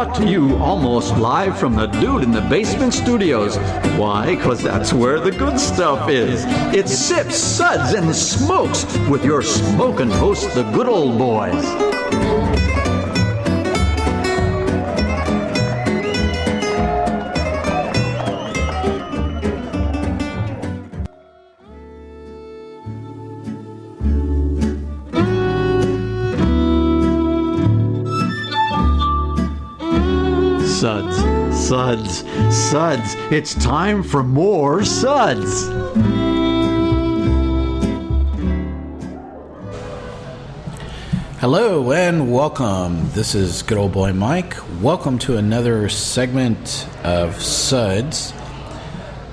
brought to you almost live from the Dude in the Basement Studios. Why? Because that's where the good stuff is. It's Sips, Suds, and Smokes with your smoking host, the good old boys. Suds. It's time for more Suds. Hello and welcome. This is good old boy Mike. Welcome to another segment of Suds.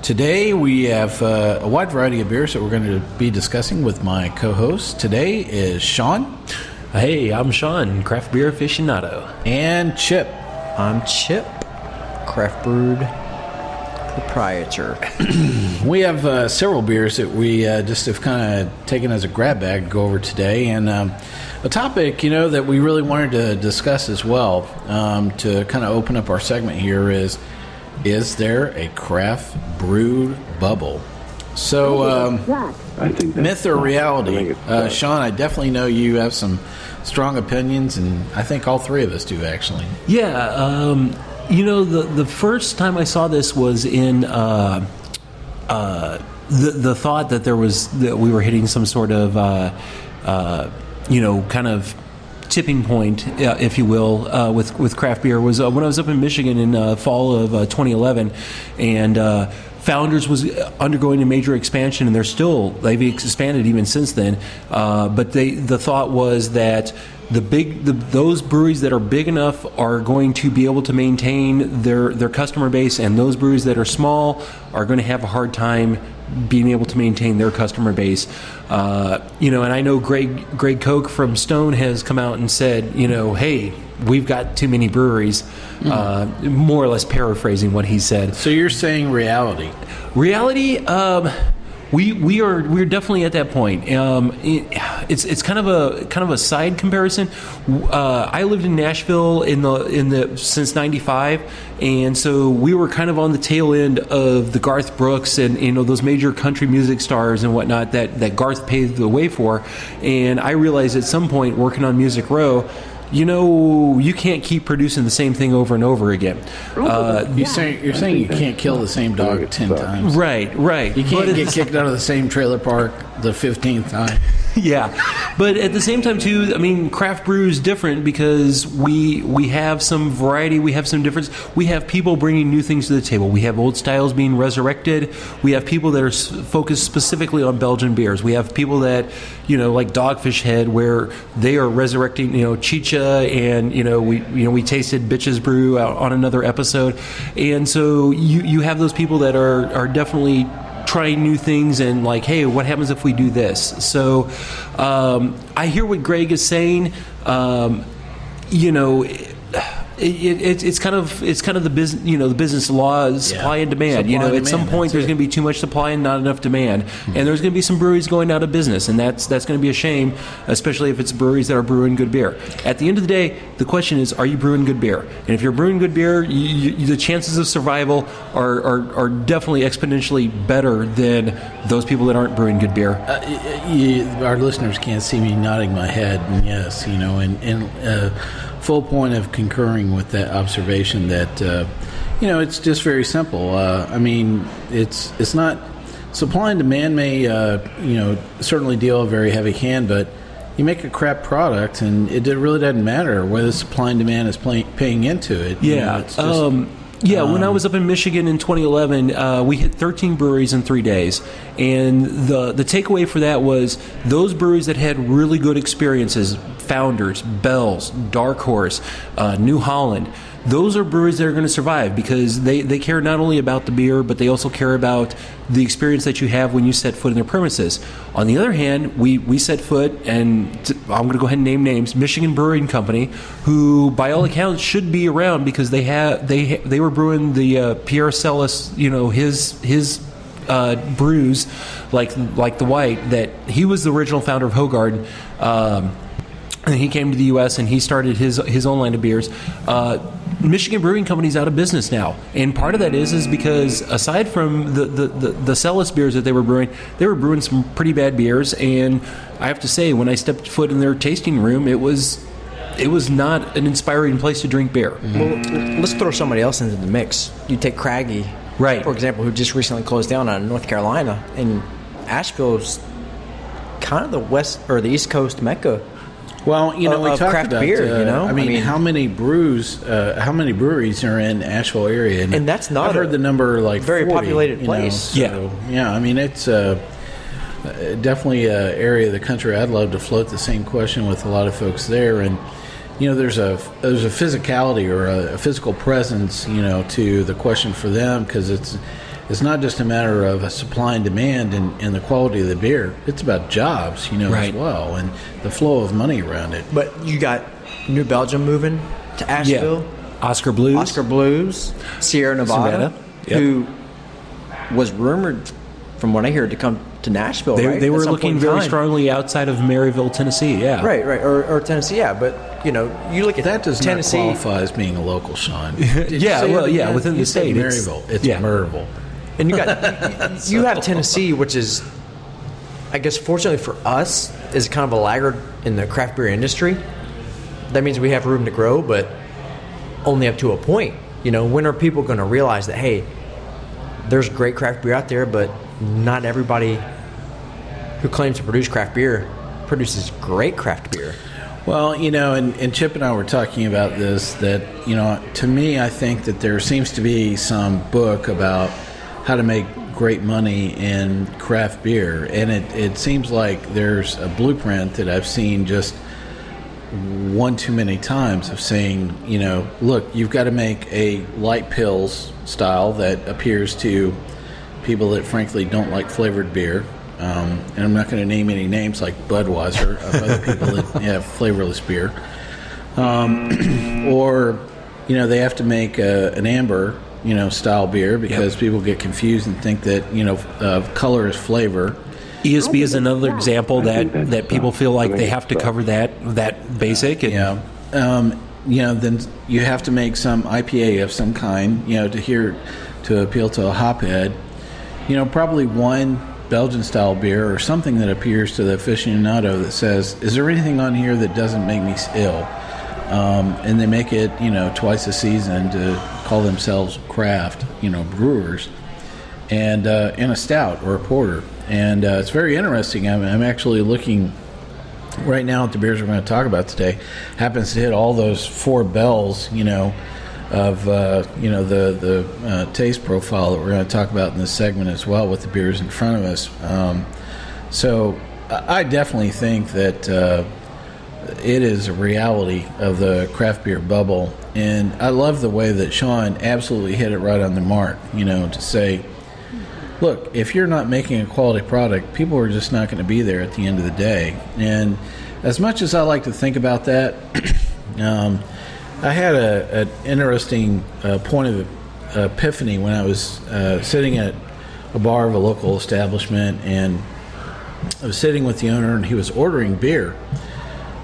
Today we have a wide variety of beers that we're going to be discussing with my co-host. Today is Sean. Hey, I'm Sean, craft beer aficionado. And Chip. I'm Chip, craft brewed proprietor. We have several beers that we just have kind of taken as a grab bag to go over today, and a topic, that we really wanted to discuss as well, to kind of open up our segment here is there a craft brewed bubble? So, I think myth or reality? Sean, I definitely know you have some strong opinions, and I think all three of us do, actually. Yeah, the first time I saw this was in the thought that we were hitting some sort of kind of tipping point, if you will, with craft beer was when I was up in Michigan in fall of 2011, and Founders was undergoing a major expansion, and they've expanded even since then. But the thought was that those breweries that are big enough are going to be able to maintain their customer base, and those breweries that are small are going to have a hard time being able to maintain their customer base. And I know Greg Koch from Stone has come out and said, hey, we've got too many breweries, more or less paraphrasing what he said. So you're saying reality? Reality, we're definitely at that point. It's kind of a side comparison. I lived in Nashville since '95, and so we were kind of on the tail end of the Garth Brooks and those major country music stars and whatnot that Garth paved the way for. And I realized at some point working on Music Row, you can't keep producing the same thing over and over again. You're saying you can't kill the same dog 10 times. Right. You can't get kicked out of the same trailer park the 15th time. Yeah, but at the same time too, I mean, craft brew is different because we have some variety, we have some difference. We have people bringing new things to the table. We have old styles being resurrected. We have people that are focused specifically on Belgian beers. We have people that, like Dogfish Head, where they are resurrecting, chicha, and we tasted Bitches Brew on another episode, and so you have those people that are definitely trying new things and like, hey, what happens if we do this? So I hear what Greg is saying. It's kind of the business, the business laws, supply and demand. At some point there's going to be too much supply and not enough demand, and there's going to be some breweries going out of business, and that's going to be a shame, especially if it's breweries that are brewing good beer. At the end of the day, the question is, are you brewing good beer? And if you're brewing good beer, the chances of survival are definitely exponentially better than those people that aren't brewing good beer. Our listeners can't see me nodding my head, and yes, full point of concurring with that observation that it's just very simple. It's not, supply and demand may certainly deal a very heavy hand, but you make a crap product and it really doesn't matter whether supply and demand is paying into it. When I was up in Michigan in 2011, we hit 13 breweries in 3 days. And the takeaway for that was those breweries that had really good experiences, Founders, Bell's, Dark Horse, New Holland, those are breweries that are going to survive because they care not only about the beer, but they also care about the experience that you have when you set foot in their premises. On the other hand, we set foot, and I'm going to go ahead and name names, Michigan Brewing Company, who by all accounts should be around because they were brewing the Pierre Celis, his brews like the White, that he was the original founder of Hoegaarden. And he came to the U.S. and he started his own line of beers. Michigan Brewing Company's out of business now, and part of that is because aside from the Celis beers that they were brewing some pretty bad beers, and I have to say, when I stepped foot in their tasting room, it was not an inspiring place to drink beer. Well, let's throw somebody else into the mix. You take Craggy, right, for example, who just recently closed down out of North Carolina, and Asheville's kind of the west or the East Coast mecca. Well, we talked craft about beer. I mean, how many breweries are in Asheville area? And that's not. I've heard the number like very 40, populated place. So, yeah. I mean, it's definitely an area of the country. I'd love to float the same question with a lot of folks there, and there's a physicality or a physical presence, to the question for them, because it's not just a matter of supply and demand and the quality of the beer. It's about jobs, right, as well, and the flow of money around it. But you got New Belgium moving to Asheville. Yeah. Oscar Blues. Sierra Nevada. Yep. Who was rumored, from what I hear, to come to Nashville, right? They were looking very strongly outside of Maryville, Tennessee, yeah. Right, or Tennessee, yeah. But, you look at that does Tennessee. Not qualify as being a local, Sean. Yeah, within the state. Maryville. It's Maryville. And you have Tennessee, which is, I guess, fortunately for us, is kind of a laggard in the craft beer industry. That means we have room to grow, but only up to a point. When are people going to realize that, hey, there's great craft beer out there, but not everybody who claims to produce craft beer produces great craft beer? Well, and Chip and I were talking about this, that, to me, I think that there seems to be some book about how to make great money in craft beer, and it seems like there's a blueprint that I've seen just one too many times of saying, look, you've got to make a light pills style that appears to people that frankly don't like flavored beer, and I'm not going to name any names like Budweiser of other people that have flavorless beer, or they have to make an amber style beer, because people get confused and think that color is flavor. ESB is another example that people feel like they have to cover that basic. And then you have to make some IPA of some kind, to appeal to a hophead. Probably one Belgian style beer or something that appears to the aficionado that says, is there anything on here that doesn't make me ill? And they make it, twice a season to call themselves craft, brewers, and a stout or a porter. And it's very interesting. I'm actually looking right now at the beers we're going to talk about today. Happens to hit all those four bells, of the taste profile that we're going to talk about in this segment as well, with the beers in front of us. So I definitely think that it is a reality of the craft beer bubble, and I love the way that Sean absolutely hit it right on the mark, to say, look, if you're not making a quality product, people are just not going to be there at the end of the day. And as much as I like to think about that, I had an interesting point of epiphany when I was sitting at a bar of a local establishment, and I was sitting with the owner, and he was ordering beer,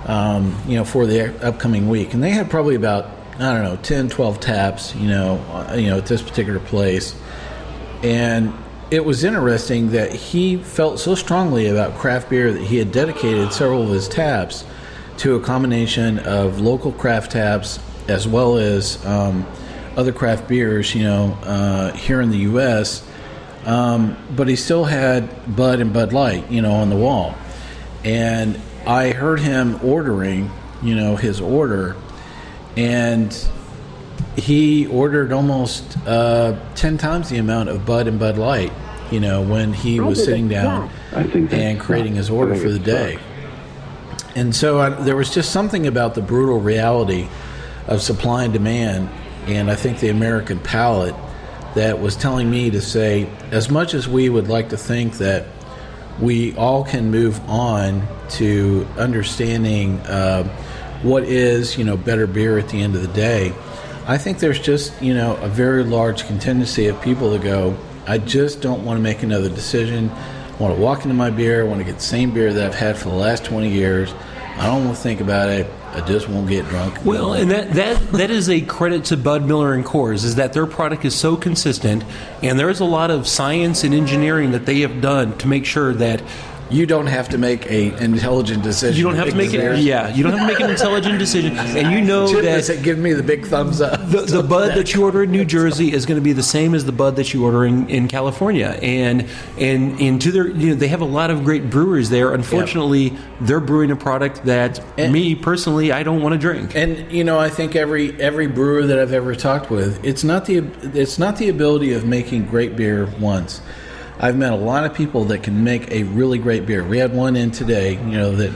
for the upcoming week. And they had probably about, 10, 12 taps, at this particular place. And it was interesting that he felt so strongly about craft beer that he had dedicated several of his taps to a combination of local craft taps as well as other craft beers, here in the U.S., but he still had Bud and Bud Light, on the wall. And I heard him ordering, his order, and he ordered almost 10 times the amount of Bud and Bud Light, when he was sitting down and creating his order for the day. And so there was just something about the brutal reality of supply and demand, and I think the American palate, that was telling me to say, as much as we would like to think that we all can move on to understanding what is, better beer at the end of the day, I think there's just, a very large contingency of people that go, I just don't want to make another decision. I want to walk into my beer. I want to get the same beer that I've had for the last 20 years. I don't want to think about it. I just won't get drunk. Well, and that is a credit to Bud Miller and Coors, is that their product is so consistent, and there's a lot of science and engineering that they have done to make sure that you don't have to make an intelligent decision. you don't have to make it. Yeah, you don't have to make an intelligent decision, and you know Chip that doesn't give me the big thumbs up. the bud that you order in New Jersey is going to be the same as the bud that you order in California, and to their, they have a lot of great breweries there. Unfortunately, they're brewing a product that me personally I don't want to drink. And I think every brewer that I've ever talked with, it's not the ability of making great beer once. I've met a lot of people that can make a really great beer. We had one in today, that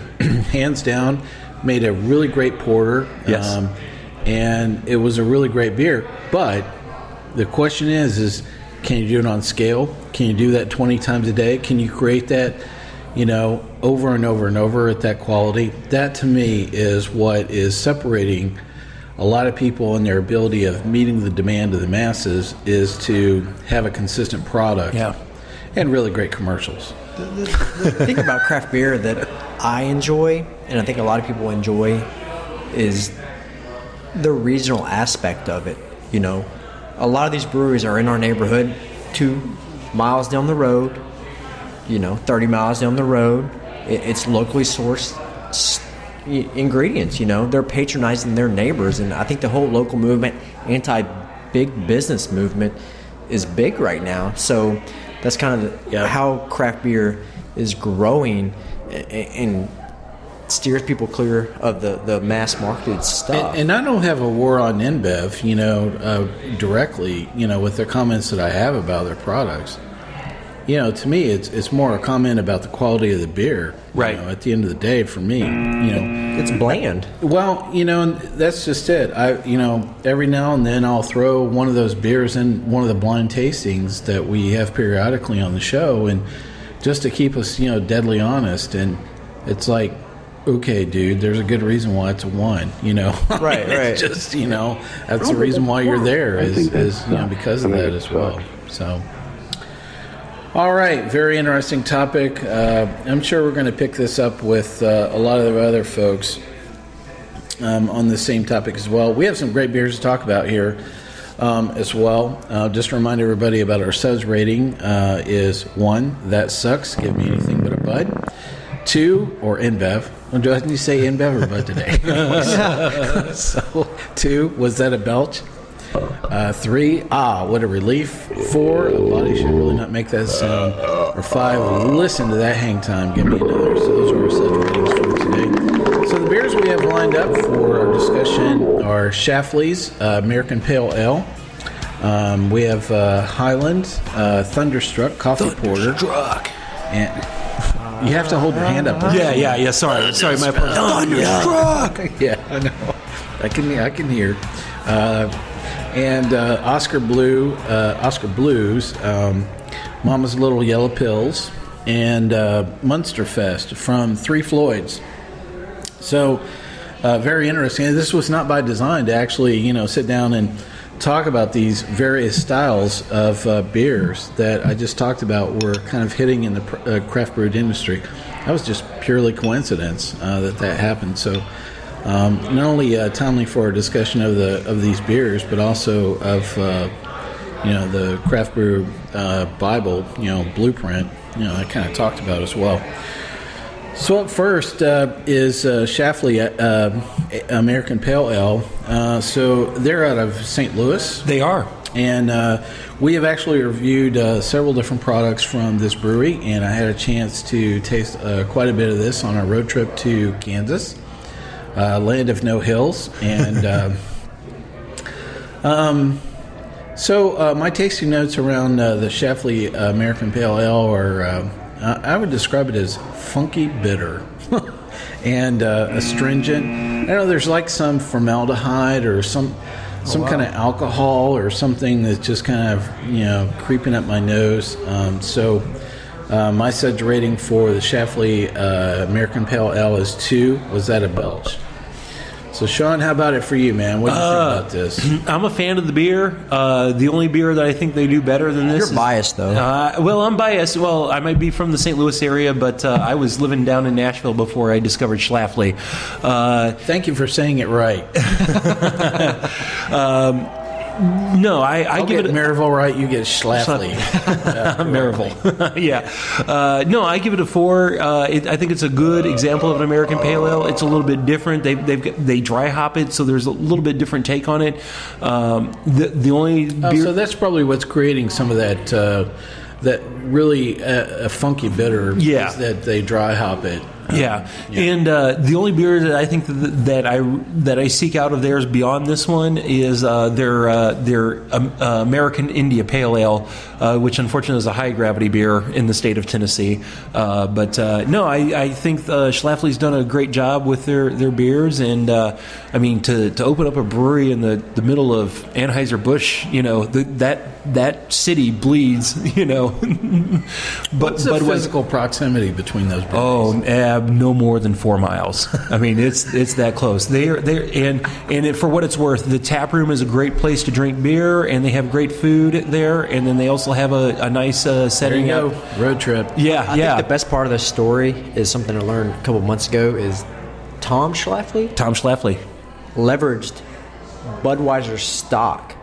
hands down made a really great porter. Yes. And it was a really great beer. But the question is can you do it on scale? Can you do that 20 times a day? Can you create that, over and over and over at that quality? That to me is what is separating a lot of people in their ability of meeting the demand of the masses, is to have a consistent product. Yeah. And really great commercials. The thing about craft beer that I enjoy, and I think a lot of people enjoy, is the regional aspect of it. A lot of these breweries are in our neighborhood, 2 miles down the road, 30 miles down the road. It's locally sourced ingredients. They're patronizing their neighbors, and I think the whole local movement, anti-big business movement, is big right now. So that's kind of how craft beer is growing and steers people clear of the mass marketed stuff. And I don't have a war on InBev, directly, with the comments that I have about their products. To me, it's more a comment about the quality of the beer. Right. At the end of the day, for me, it's bland. Well, and that's just it. Every now and then I'll throw one of those beers in one of the blind tastings that we have periodically on the show, and just to keep us, deadly honest. And it's like, okay, dude, there's a good reason why it's a 1. Right. It's just, that's the reason why you're there is because of that as well. So. All right, very interesting topic. I'm sure we're going to pick this up with a lot of the other folks on the same topic as well. We have some great beers to talk about here as well. Just to remind everybody about our Suds rating is 1, that sucks, give me anything but a Bud. 2, or InBev. Do I need to say InBev or Bud today? So 2, was that a belch? 3, what a relief. 4, a body should really not make that sound. Or 5, listen to that hang time, give me another. So those are our Suds ratings for today. So the beers we have lined up for our discussion are Schlafly's American Pale Ale. We have Highland Thunderstruck Coffee Porter. And you have to hold your hand up. Yeah. Sorry, my apologies. Thunderstruck. Yeah, I know. I can hear. And Oskar Blues, Mama's Little Yellow Pills, and Munsterfest from 3 Floyds. So very interesting. This was not by design to actually, sit down and talk about these various styles of beers that I just talked about were kind of hitting in the craft brewed industry. That was just purely coincidence that happened. So not only timely for our discussion of these beers, but also of the craft brew Bible, blueprint, I kind of talked about as well. So up first is Schlafly American Pale Ale. So they're out of St. Louis. They are. And we have actually reviewed several different products from this brewery, and I had a chance to taste quite a bit of this on our road trip to Kansas, land of no hills. And so my tasting notes around the Schlafly American Pale Ale are, I would describe it as funky bitter and astringent. I know there's like some formaldehyde or some kind of alcohol or something that's just kind of, creeping up my nose. So my Suds rating for the Schlafly American Pale Ale is 2. Was that a belch? So, Sean, how about it for you, man? What do you think about this? I'm a fan of the beer. The only beer that I think they do better than this. You're biased, though. Well, I'm biased. Well, I might be from the St. Louis area, but I was living down in Nashville before I discovered Schlafly. Thank you for saying it right. No, I give it Maryville right. You get Schlafly. Maryville. Yeah. No, I give it a 4. I think it's a good example of an American Pale Ale. It's a little bit different. They dry hop it, so there's a little bit different take on it. The only beer. So that's probably what's creating some of that that really funky bitter. Yeah. Is that they dry hop it. Yeah, and the only beer that I think that I seek out of theirs beyond this one is their American India Pale Ale, which unfortunately is a high gravity beer in the state of Tennessee. But no, I think Schlafly's done a great job with their beers, and I mean to open up a brewery in the middle of Anheuser-Busch, that city bleeds, What's the physical proximity between those breweries? No more than 4 miles. I mean, it's that close. For what it's worth, the tap room is a great place to drink beer, and they have great food there, and then they also have a nice setting. There you go. Road trip. Yeah, I think the best part of this story is something I learned a couple months ago is Tom Schlafly leveraged Budweiser's stock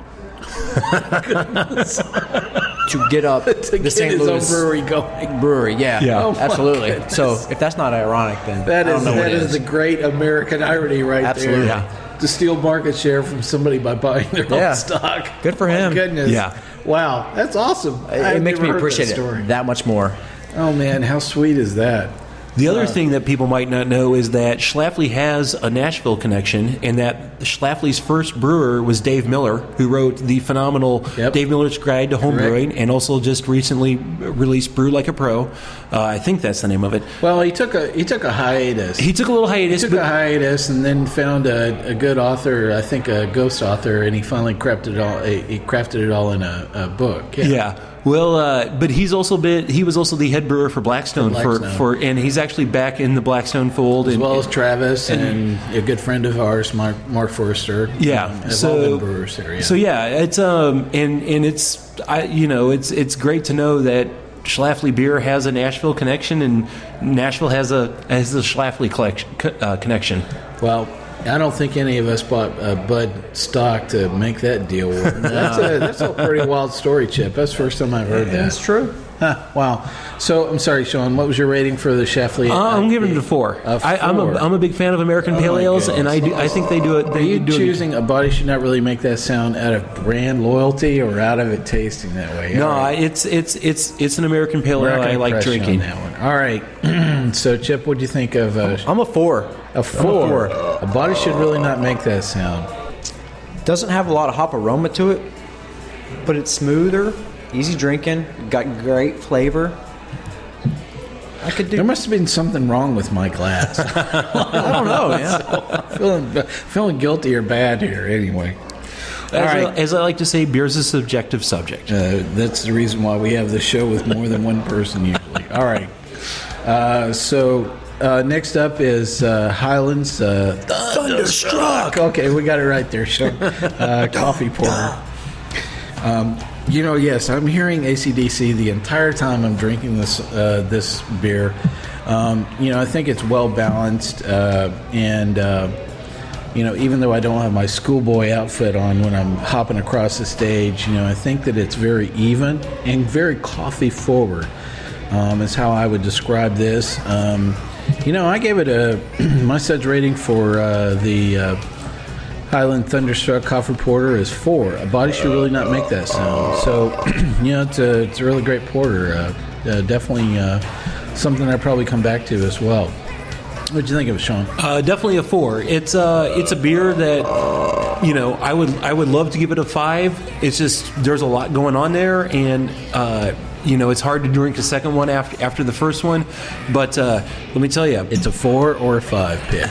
to get up the St. Louis brewery. Yeah. Oh, absolutely. So if that's not ironic, then that I don't know what is the great American irony right Absolutely. there. Yeah. To steal market share from somebody by buying their own stock. Good for him. My goodness. Yeah. Wow, that's awesome. It makes me appreciate it that much more. Oh man, how sweet is that? The other thing that people might not know is that Schlafly has a Nashville connection, and that Schlafly's first brewer was Dave Miller, who wrote the phenomenal Dave Miller's Guide to Home Brewing, and also just recently released Brew Like a Pro. I think that's the name of it. Well, he took a hiatus. He took a little hiatus. He took a hiatus, and then found a good author, I think a ghost author, and he finally crafted it all in a book. Yeah. Well, but he was also the head brewer for Blackstone, and he's actually back in the Blackstone fold, as well as Travis and a good friend of ours, Mark Forrester. Yeah, have all been brewers there. Yeah. So yeah, it's it's great to know that Schlafly beer has a Nashville connection, and Nashville has the Schlafly connection. Well, I don't think any of us bought Bud stock to make that deal work. That's a pretty wild story, Chip. That's the first time I've heard that. That's true. Huh, wow. So, I'm sorry, Sean, what was your rating for the Schlafly? I'm giving it a 4. I'm a big fan of American Pale Ales, and I think they do it. Are you choosing a body should not really make that sound out of brand loyalty or out of it tasting that way? No, right. It's an American Pale Ale I like drinking. On that one. All right. So, Chip, what do you think of? I'm a 4. A 4. A body should really not make that sound. Doesn't have a lot of hop aroma to it, but it's smoother, easy drinking, got great flavor. There must have been something wrong with my glass. I don't know. Yeah, feeling guilty or bad here. Anyway, as I like to say, beer's a subjective subject. That's the reason why we have the show with more than one person usually. All right. Next up is Highland's Thunderstruck. Okay, we got it right there, Sean. Coffee porter. Yes, I'm hearing AC/DC the entire time I'm drinking this beer. I think it's well balanced, and even though I don't have my schoolboy outfit on when I'm hopping across the stage, I think that it's very even and very coffee forward. Is how I would describe this. I gave it my Suds rating for the Highland Thunderstruck Coffee Porter is 4. A body should really not make that sound. So, it's a really great porter. Definitely something I'd probably come back to as well. What do you think of it, Sean? Definitely a 4. It's a beer that I would love to give it a 5. It's just there's a lot going on there, and it's hard to drink the second one after the first one. But let me tell you, it's a 4 or a 5 pick.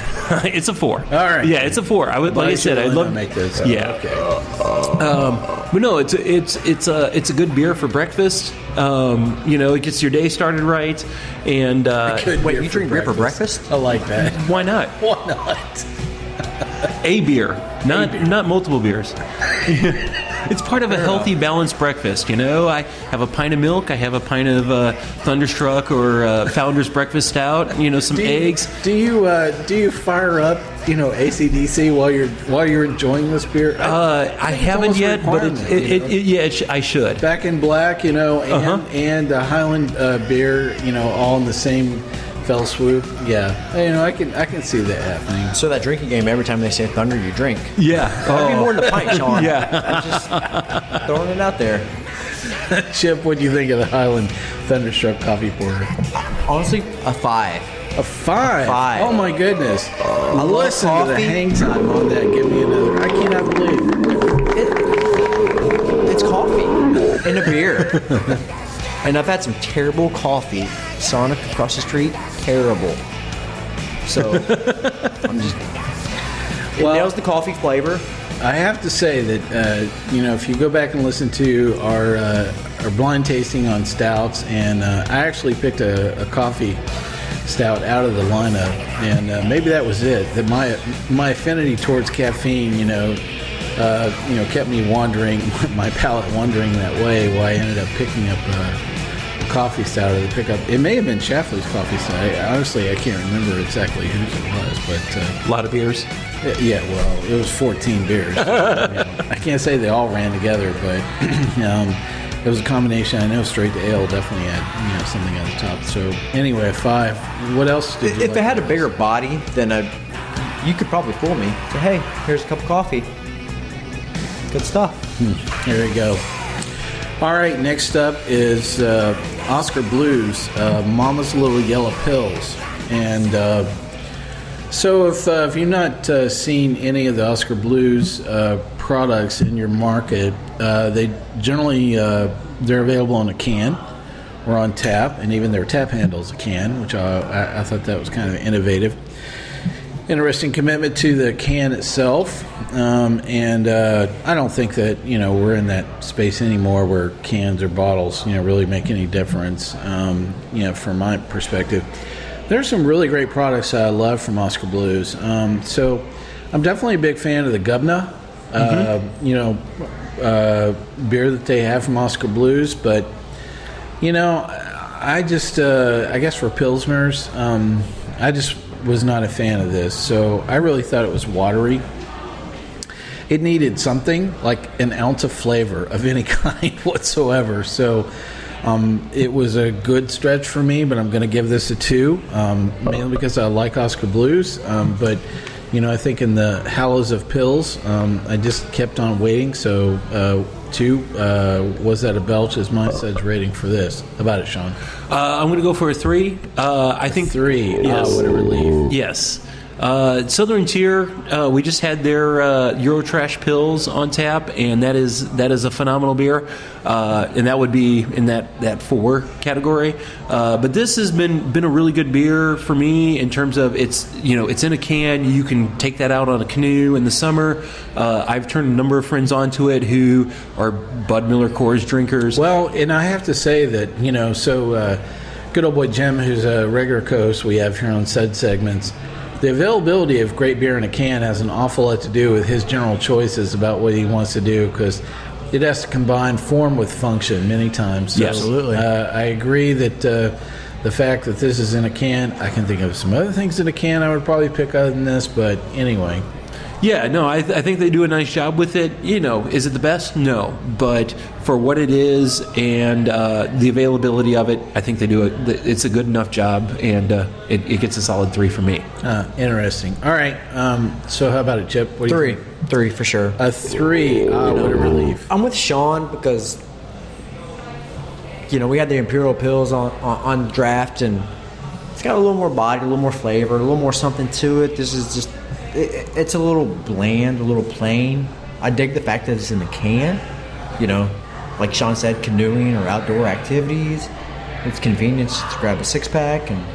It's a 4. All right. Yeah, it's a 4. I'd love to make this. Yeah. Okay. But no, it's a good beer for breakfast. It gets your day started right. And wait, you drink beer for breakfast? I like that. Why not? Why not? A beer, not multiple beers. It's part of a healthy, balanced breakfast. I have a pint of milk. I have a pint of Thunderstruck or Founder's Breakfast Stout. Some eggs. Do you fire up AC/DC while you're enjoying this beer? I haven't yet, but I should. Back in Black, and the Highland beer, all in the same fell swoop. Yeah, I can see that happening. So that drinking game, every time they say Thunder, you drink. Yeah. That'd be more than a pint, Sean. Yeah. I'm just throwing it out there. Chip, what do you think of the Highland Thunderstruck coffee porter? Honestly, a 5. A 5? 5. Oh my goodness. I love Listen to the coffee. hang time on that. Give me another. I cannot believe It's coffee in a beer. And I've had some terrible coffee. Sonic across the street, terrible. So, I'm just... It nails the coffee flavor. I have to say that if you go back and listen to our blind tasting on stouts, and I actually picked a coffee stout out of the lineup, and maybe that was it. That my affinity towards caffeine, kept me wandering, my palate wandering that way. Why I ended up picking up a coffee stout of the pickup. It may have been Schlafly's coffee stout. Honestly, I can't remember exactly whose it was, but A lot of beers. yeah, well, it was 14 beers. I can't say they all ran together, but it was a combination. I know straight to ale definitely had something at the top. So anyway, a 5. What else did you If it had a bigger body, then you could probably fool me. Say, hey, here's a cup of coffee. Good stuff. Here we go. All right, next up is Oskar Blues, Mama's Little Yella Pills. And so if you've not seen any of the Oskar Blues products in your market, they generally, they're available in a can or on tap, and even their tap handle's a can, which I thought that was kind of innovative. Interesting commitment to the can itself, and I don't think that we're in that space anymore where cans or bottles really make any difference. From my perspective, there's some really great products I love from Oskar Blues. So I'm definitely a big fan of the Gubna, beer that they have from Oskar Blues, but I just I guess for Pilsners, I just was not a fan of this, so I really thought it was watery. It needed something like an ounce of flavor of any kind whatsoever, so it was a good stretch for me, but I'm going to give this a 2, mainly because I like Oskar Blues, but I think in the hallows of pills, I just kept on waiting, so 2 was that a belch is my Suds rating for this. How about it, Sean? I'm going to go for a 3. I think 3. Yes. What a relief. Yes. Southern Tier, we just had their Eurotrash pills on tap, and that is a phenomenal beer, and that would be in that 4 category. But this has been a really good beer for me in terms of it's in a can. You can take that out on a canoe in the summer. I've turned a number of friends onto it who are Bud Miller Coors drinkers. Well, and I have to say that good old boy Jim, who's a regular co-host we have here on Suds segments. The availability of great beer in a can has an awful lot to do with his general choices about what he wants to do, because it has to combine form with function many times. So, yes, absolutely. I agree that the fact that this is in a can, I can think of some other things in a can I would probably pick other than this, but anyway. Yeah, no, I think they do a nice job with it. Is it the best? No, but for what it is and the availability of it, I think they do it's a good enough job, and it gets a solid 3 for me. Interesting. All right, so how about it, Chip? What do you 3. think? 3 for sure. A 3. What a relief. I'm with Sean because we had the Imperial Pills on draft, and it's got a little more body, a little more flavor, a little more something to it. This is just it's a little bland, a little plain. I dig the fact that it's in a can. Like Sean said, canoeing or outdoor activities. It's convenient to grab a 6-pack, and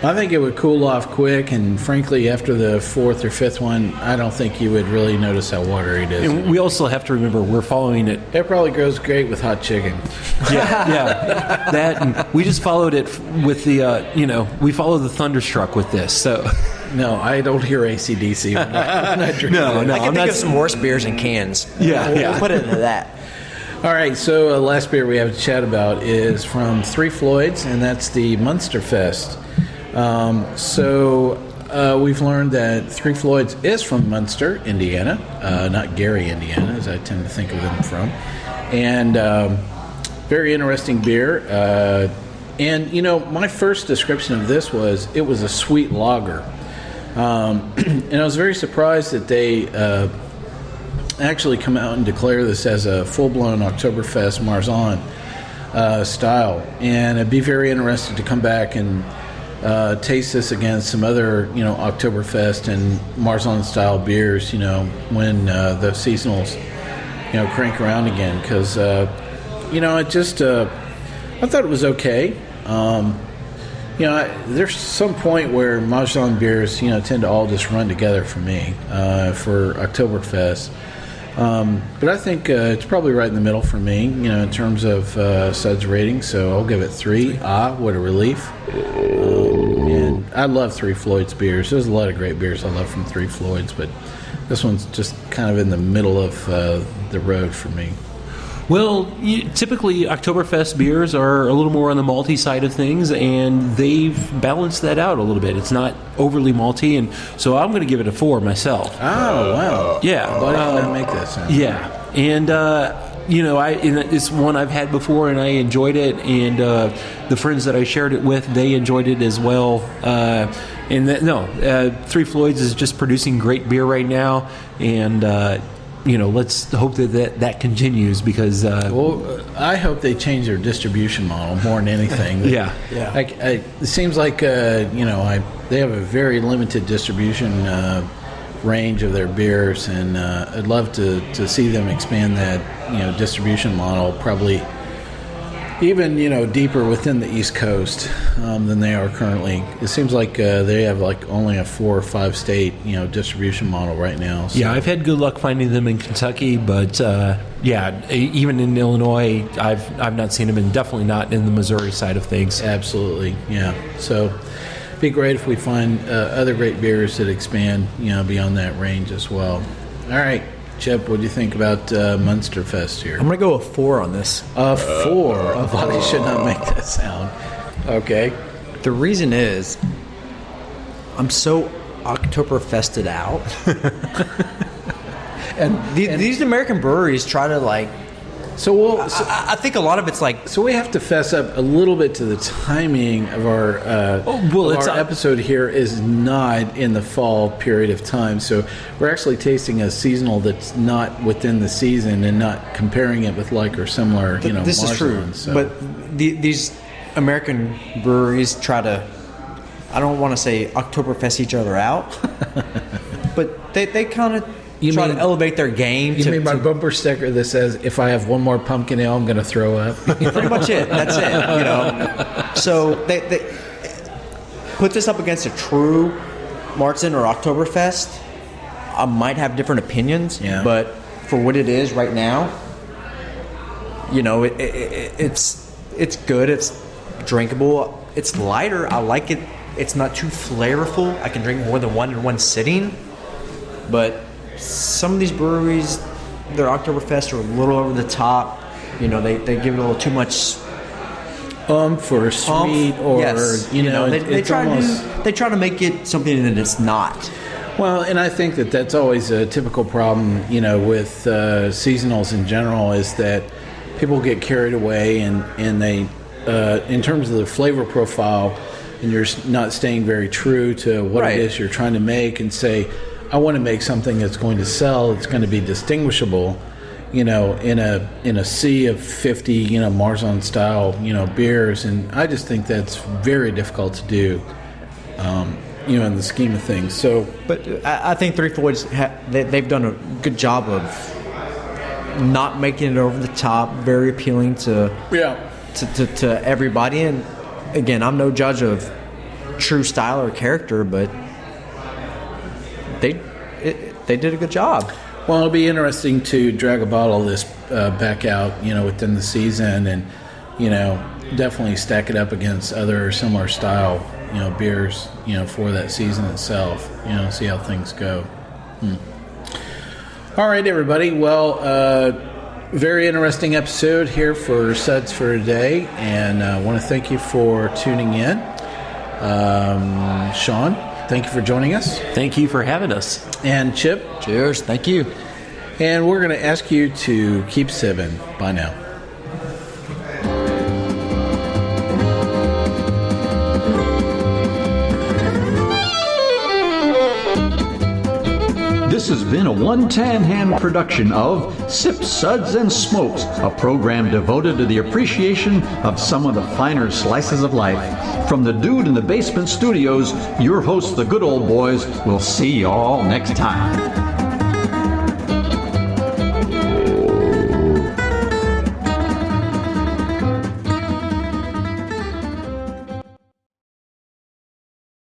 I think it would cool off quick, and frankly, after the 4th or 5th one, I don't think you would really notice how watery it is. And we also have to remember we're following it. It probably goes great with hot chicken. Yeah. That, and we just followed it with the, we follow the Thunderstruck with this, so. No, I don't hear AC/DC when I drink. No, it. no. I can I'm think not- of some worse beers in cans. Yeah, We'll yeah. put it into that. All right, so last beer we have to chat about is from Three Floyds, and that's the Munsterfest. We've learned that Three Floyds is from Munster, Indiana, not Gary, Indiana, as I tend to think of them from. And very interesting beer. And, my first description of this was it was a sweet lager. And I was very surprised that they actually come out and declare this as a full-blown Oktoberfest Marzahn style. And I'd be very interested to come back and taste this against some other, Oktoberfest and Marzahn style beers, when the seasonals, crank around again. Because, I thought it was okay. There's some point where Marzahn beers, tend to all just run together for me for Oktoberfest. But I think it's probably right in the middle for me, in terms of Suds rating. So I'll give it 3. What a relief. And I love Three Floyds beers. There's a lot of great beers I love from Three Floyds, but this one's just kind of in the middle of the road for me. Well, typically Oktoberfest beers are a little more on the malty side of things, and they've balanced that out a little bit. It's not overly malty, and so I'm going to give it a 4 myself. Oh, wow. Yeah. Why didn't I make that sound? Yeah, and it's one I've had before, and I enjoyed it, and the friends that I shared it with, they enjoyed it as well. Three Floyds is just producing great beer right now, and let's hope that continues because. I hope they change their distribution model more than anything. Yeah. It seems like they have a very limited distribution range of their beers, and I'd love to see them expand that distribution model, probably even deeper within the East Coast than they are currently. It seems like they have only a 4 or 5 state distribution model right now. So. Yeah, I've had good luck finding them in Kentucky, but even in Illinois, I've not seen them, and definitely not in the Missouri side of things. Absolutely, yeah. So it'd be great if we find other great beers that expand beyond that range as well. All right. Chip, what do you think about Munsterfest here? I'm going to go with 4 on this. 4. Bobby should not make that sound. Okay. The reason is I'm so Oktoberfested out. and these American breweries try to I think a lot of it's So we have to fess up a little bit to the timing of our our episode here is not in the fall period of time. So we're actually tasting a seasonal that's not within the season and not comparing it with like or similar, this is true. Marzahn, so. But these American breweries try to, I don't want to say Oktoberfest each other out, but they kind of try to elevate their game. You mean my bumper sticker that says, if I have one more pumpkin ale, I'm going to throw up? Pretty much it. That's it. So they put this up against a true Marzen or Oktoberfest. I might have different opinions, but for what it is right now, it's good. It's drinkable. It's lighter. I like it. It's not too flavorful. I can drink more than one in one sitting, but some of these breweries, their Oktoberfest are a little over the top. They give it a little too much for sweet or yes. They try to make it something that it's not. Well, and I think that's always a typical problem, with seasonals in general, is that people get carried away and they, in terms of the flavor profile, and you're not staying very true to what it is you're trying to make, and say, I want to make something that's going to sell, it's going to be distinguishable, in a sea of 50, Marzahn style, beers, and I just think that's very difficult to do, in the scheme of things. So, but I think Three Floyds they've done a good job of not making it over the top, very appealing to everybody. And again, I'm no judge of true style or character, but they did a good job. Well, it'll be interesting to drag a bottle of this back out, within the season, and definitely stack it up against other similar style beers, for that season itself. See how things go. All right, everybody. Well, very interesting episode here for Suds for today, and I want to thank you for tuning in. Sean, thank you for joining us. Thank you for having us. And Chip. Cheers. Thank you. And we're going to ask you to keep sipping. Bye now. This has been a One Tan Hand production of Sips, Suds, and Smokes, a program devoted to the appreciation of some of the finer slices of life. From the Dude in the Basement Studios, your hosts, the Good Old Boys, will see you all next time.